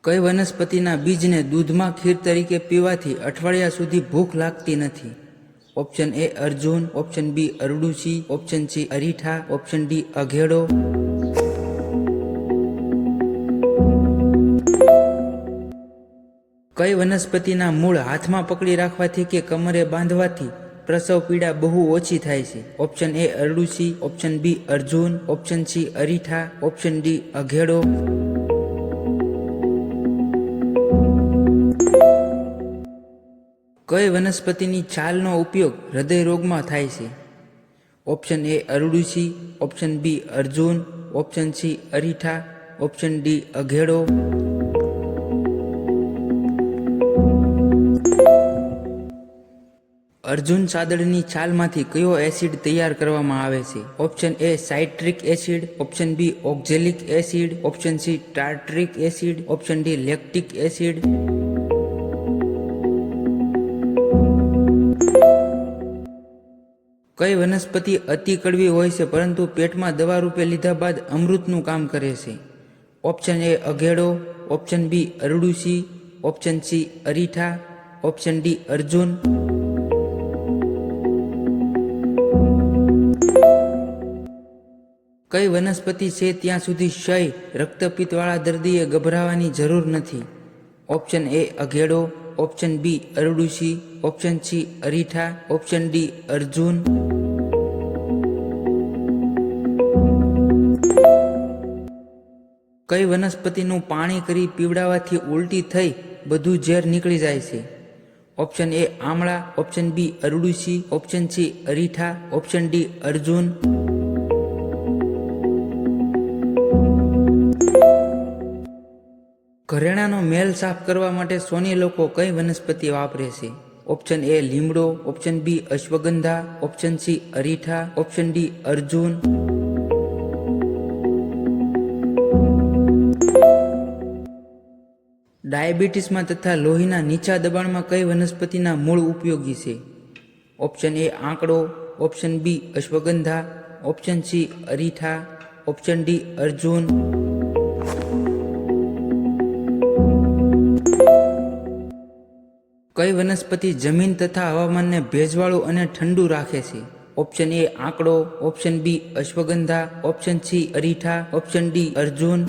કઈ વનસ્પતિના બીજને દૂધમાં ખીર તરીકે પીવાથી અઠવાડિયા સુધી ભૂખ લાગતી નથી? ઓપ્શન એ અર્જુન, ઓપ્શન બી અરડુસી, ઓપ્શન સી અરીઠા, ઓપ્શન ડી અઘેડો. કઈ વનસ્પતિના મૂળ હાથમાં પકડી રાખવાથી કે કમરે બાંધવાથી પ્રસવ પીડા બહુ ઓછી થાય છે? ઓપ્શન એ અરડુસી, ઓપ્શન બી અર્જુન, ઓપ્શન સી અરીઠા, ઓપ્શન ડી અઘેડો. કઈ વનસ્પતિની છાલનો ઉપયોગ હૃદય રોગમાં થાય છે? ઓપ્શન એ અરડુસી, ઓપ્શન બી અર્જુન, ઓપ્શન સી અરીઠા, ઓપ્શન ડી અઘેડો. અર્જુન સાદળની છાલમાંથી કયો એસિડ તૈયાર કરવામાં આવે છે? Option A citric acid, option B oxalic acid, option C tartaric acid, option D lactic acid. કઈ વનસ્પતિ અતિ કડવી હોય છે પરંતુ પેટમાં દવા રૂપે લીધા બાદ અમૃતનું કામ કરે છે? ઓપ્શન એ અઘેડો, ઓપ્શન બી અરડુસી, ઓપ્શન સી અરીઠા, ઓપ્શન ડી અર્જુન. કઈ વનસ્પતિ છે ત્યાં સુધી ક્ષય રક્તપિત્તવાળા દર્દીએ ગભરાવાની જરૂર નથી? ઓપ્શન એ અઘેડો, ઓપ્શન બી અરડુસી, ઓપ્શન સી અરીઠા, ઓપ્શન ડી અર્જુન. કઈ વનસ્પતિનું પાણી કરી પીવડાવવાથી ઉલટી થઈ બધું ઝેર નીકળી જાય છે? ઓપ્શન એ આમળા, ઓપ્શન બી અરડુસી, ઓપ્શન સી અરીઠા, ઓપ્શન ડી અર્જુન. ઘરેણાનો મેલ સાફ કરવા માટે સોની લોકો કઈ વનસ્પતિ વાપરે છે? ઓપ્શન એ લીમડો, ઓપ્શન બી અશ્વગંધા, ઓપ્શન સી અરીઠા, ઓપ્શન ડી અર્જુન. ડાયાબિટીસમાં તથા લોહીના નીચા દબાણમાં કઈ વનસ્પતિના મૂળ ઉપયોગી છે? ઓપ્શન એ આંકડો, ઓપ્શન બી અશ્વગંધા, ઓપ્શન સી અરીઠા, ઓપ્શન ડી અર્જુન. કઈ વનસ્પતિ જમીન તથા હવામાનને ભેજવાળું અને ઠંડુ રાખે છે? ઓપ્શન એ આંકડો, ઓપ્શન બી અશ્વગંધા, ઓપ્શન સી અરીઠા, ઓપ્શન ડી અર્જુન.